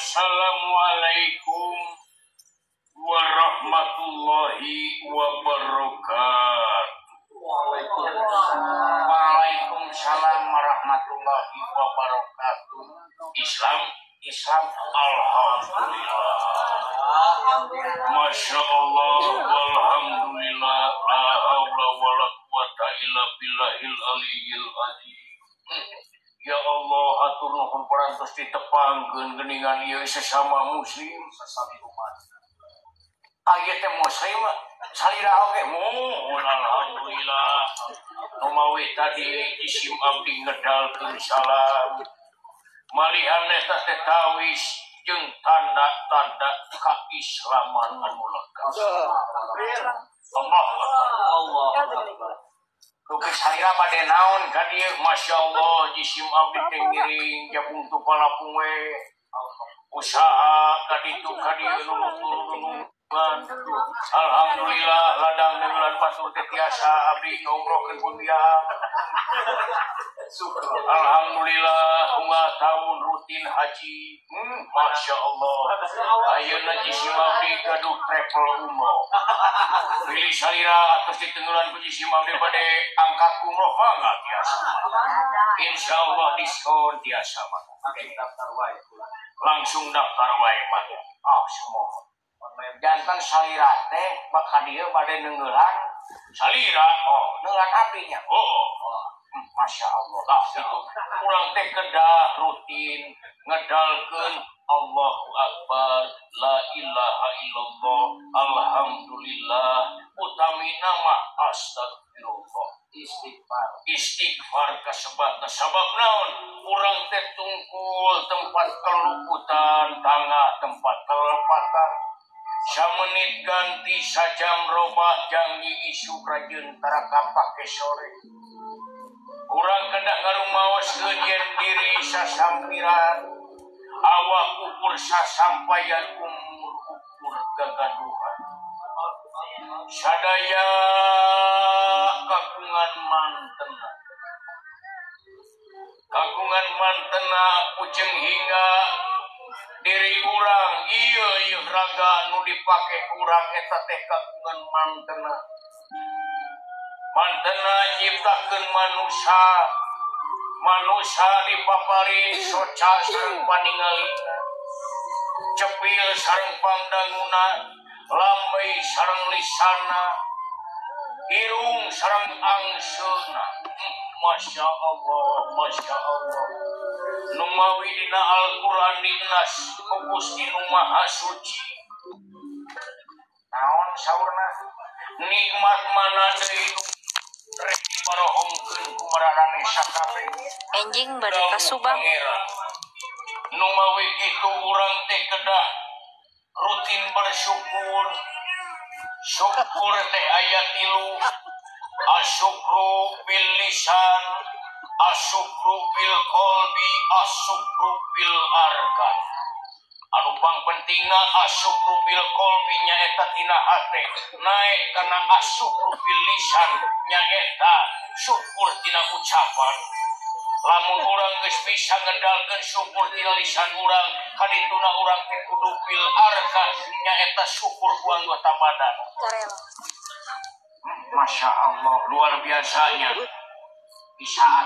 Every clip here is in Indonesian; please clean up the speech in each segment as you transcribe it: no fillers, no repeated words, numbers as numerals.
Assalamualaikum warahmatullahi wabarakatuh. Waalaikumsalam warahmatullahi wabarakatuh. Islam, alhamdulillah. Masya Allah, walhamdulillah, la haula wala quwata illa billahil aliyyil azim. Ya Allah, hatur nuhun parantos ditepangkeun geuningan ieu sesama muslim sesami umat. Aya teh muslim salira oge mohon alhamdulillah. Nu mawi tadi isim abdi ngedalkeun salam. Malihan eta teh tawis jeung tanda-tanda keislaman anu lekas. Allah. Tukis harira bade naon ka dieu Masya Allah jisim abdi teh ngiring jabung tu palapung we usaha ka ditu ka dieu nulung alhamdulillah ladang neulan batur teh tiasa abdi ngomrokeun pundiang. Alhamdulillah unggal tahun rutin haji. Masya Allah. Ayeuna jisim abdi gaduh travel umroh. Pilih salira atus ditenggelan ku jisim abdi bade angkat umroh mangga tiasa. Insyaallah diskon tiasa mah. Langsung daftar wae mah. Semua. Jantan salira teh bakal dieu bade neunggelan salira neunggelan abdinya. Masya Allah lah itu urang teh kedah rutin ngedalkeun Allahu Akbar la ilaha illallah alhamdulillah utamina mah astagfirullah istighfar kasebab naon urang teh tungkul tempat keluputan tangah tempat kelepatan samenit ganti sajam robah janji isu rajeun tara kapake sore. Urang kedah ngarumaoskeun yen diri sasampiran awak ukur sasampayan umur gagaduhan sadaya kagungan mantena ujeng hingga diri urang ieu raga nu dipake urang eta teh kagungan mantena nyiptakeun manusia dipaparin soca sareng paningalina cepil sareng pangdanguna lambai sareng lisana irung sareng angseuna. Masya Allah nu mawi dina Al-Quran dinas ku Gusti nu Maha Suci naon saurna nikmat mana deui rek dibarohongkeun ku mararane sakabeh enjing bade kasubang nu mawi kitu urang teh kedah rutin bersyukur teh aya 3 asyukru bil lisan asyukru bil qalbi asyukru bil arkan anu pangpentingna asyukru bil qalbi nyaeta tina hate naik kana asyukru bil lisan nyaeta syukur tina ucapan lamun urang geus bisa ngedalkeun syukur tina lisan urang kadituna urang teh kudu bil arkan nyaeta syukur ku anggota badan. Masya Allah luar biasanya pisan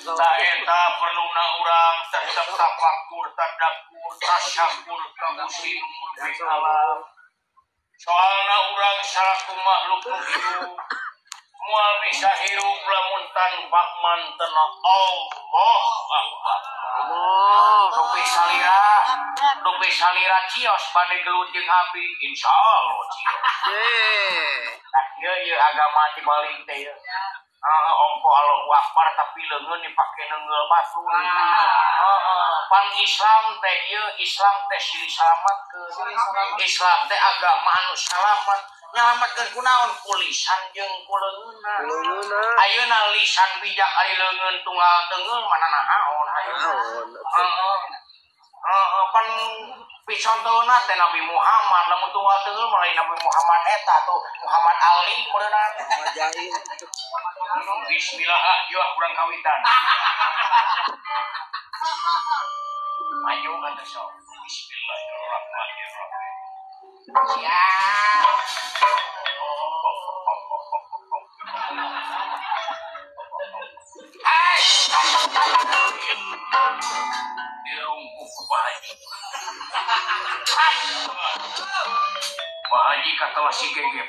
tak eta perluna urang tetep tafakur tadakur tasyakur ka Gusti Murbeh alam soalna urang salaku makhluk nu hidup moal bisa hirup lamun tanpa mantena Allah Dupi salira cios bade gelut jeung api insyaallah cios ieu agama dibalik teh ongko Allahu Akbar tapi leungeun dipake neungeul batu pan Islam teh ieu Islam teh silih salamatkeun Islam teh agama anu salamat nyalamatkeun kunaon ku lisan jeung ku leungeunna ayeuna lisan bijak ari leungeun tunggal teungeul manana naon pan picontona teh Nabi Muhammad lamun tunggal teungeul mulai Nabi Muhammad eta tuh Muhammad Ali beunang bismillah yeuh urang kawitan Maju kan so. Bismillahirrahmanirrahim. Siap. Hai. Dirungkuk Pak Haji. Pak Haji kata si gegep.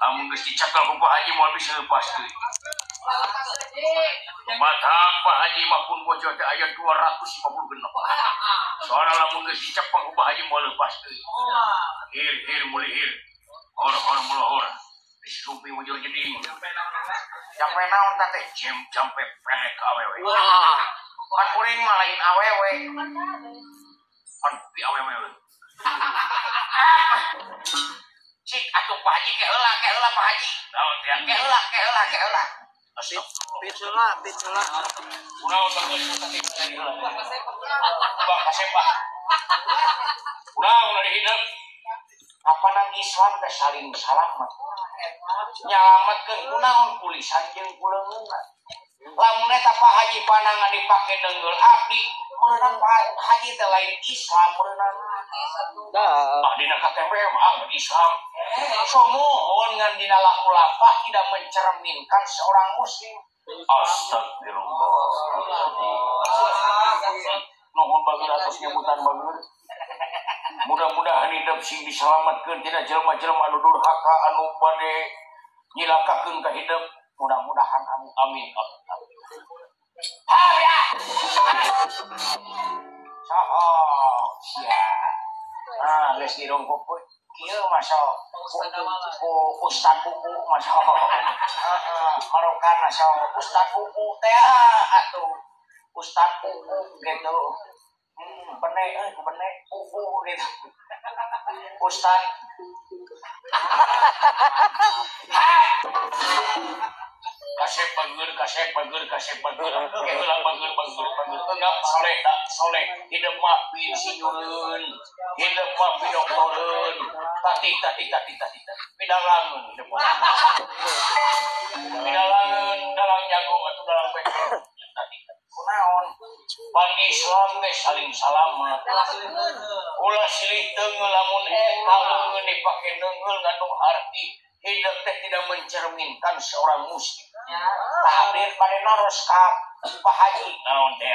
Amun geus dicakal ku Pak Haji moal bisa lepas deui. Matang Pak Haji mah pun bocor teh aya 256. Soalna lamun geus dicakal ku Pak Haji moal lepas deui. Hir mulih hir. Hor mula hor. Disumpi mujur jeding. Jampe naon teh? Jampe penek ka awewe. Wah. Kan kuring mah lain awewe. Kan pi awewe. Cik atuh Pak Haji ke heula Pak Haji. Naon teh? Ke heula. Bitula. Unaon bagus tadi lagi heula. Ubah kasepah. Unaon dihidup. Kapanan Islam teh saling salamet. Nyalametkeun kunaon kulisan jeung kuleungeunna. Lamun eta Pak Haji panangan dipake deungeul abdi, meunang Pak Haji teh lain Islam meunang. Dina KTP mah Islam. Somohon ngan dina laku lapah tidak mencerminkan seorang muslim. Astagfirullah. Nuhun bageus atas nyebutan bageus. Mudah-mudahan hidup sing diselamatkeun tina jelema-jelema anu durhaka anu bade nyilakakeun ka hidup. Mudah-mudahan amin. Ya. Sia. Geus dirungkuk kieu masa Ustaz Buku masa. Marokan masa Ustaz Buku teh atuh. Ustaz Buku gitu. Bener Buku gitu. Ustaz. Kasep bager. Keula bager. Enggak soleh. Hidup mah pinsinyurun. Hidup mah pidoktoreun. Tati. Pidalangeun hidup mah. Pidalangeun dalang jago atuh dalang pecel. Tati. Kunaon? Pan Islam teh saling salamet. Ulah silih teungeul lamun kalau dipake deungeul ngandung arti. Hidup teh tidak mencerminkan seorang muslim. Takdir pada naros ka Pak Haji naon teh.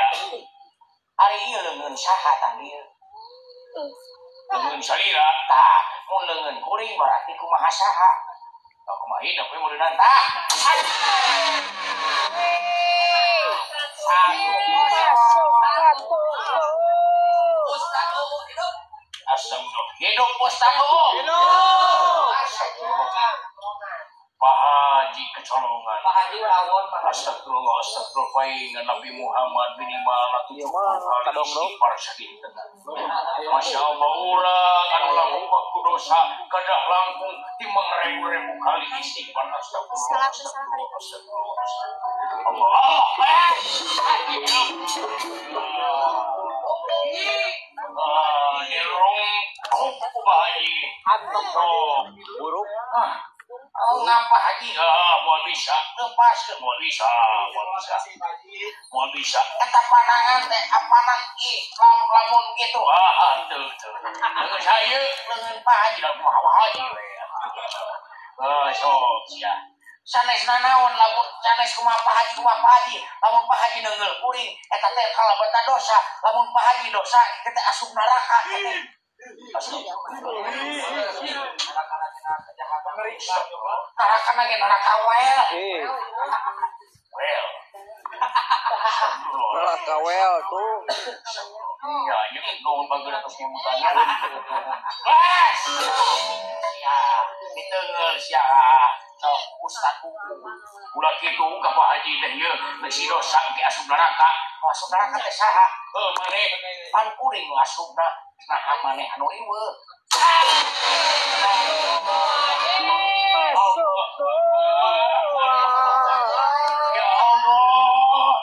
Ari ieu leungeun saha takdir? Leungeun salira tah. Mun leungeun kuring berarti kumaha saha? Kumaha hidup we meureunna tah. Hidup Ustaz Pak Haji kecolongan. Pak Haji rawon. Astagfirullah. Nabi Muhammad minimal atuh istighfar sadinten. Masya Allah ulang anu langkung waktu dosa kadah langkung timbang ribu kali istighfar. Astagfirullah. Dirungkuk Pak Haji. Buruk. Ngapa Haji? Mau bisa. Lepaskeun mau bisa. Eta panangan teh apanan Islam lamun kitu. Teu. Geus hayeuk leungeun Pak Haji da kumaha Haji we. Sok sia. Sanesna naon lamun sanes kumaha Pak Haji, lamun Pak Haji neungeul kuring eta teh kalebetna dosa. Lamun Pak Haji dosa kita asup neraka teh. Neraka wel. Neraka wel tuh. Ya, ini ngomong bagus atas nyebutannya. Bas! Ya, diteungeur sia. Ustaz Buku. Ulah kitu ka Pak Haji teh ieu bisi dosa ke asup neraka. Asup neraka teh saha? Maneh pan kuring asupna. Nah, maneh anu riweuh.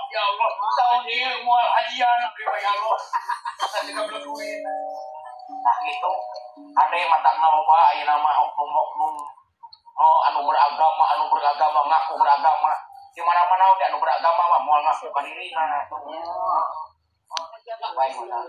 Ya Allah, tahun ini mau hajian, ya Allah. Ketika belum duit. Nah gitu, ada yang matang nama ayo nama oknum anu beragama ngaku beragama. Di mana-mana anu beragama mah mau ngaku ka dirina. wae modal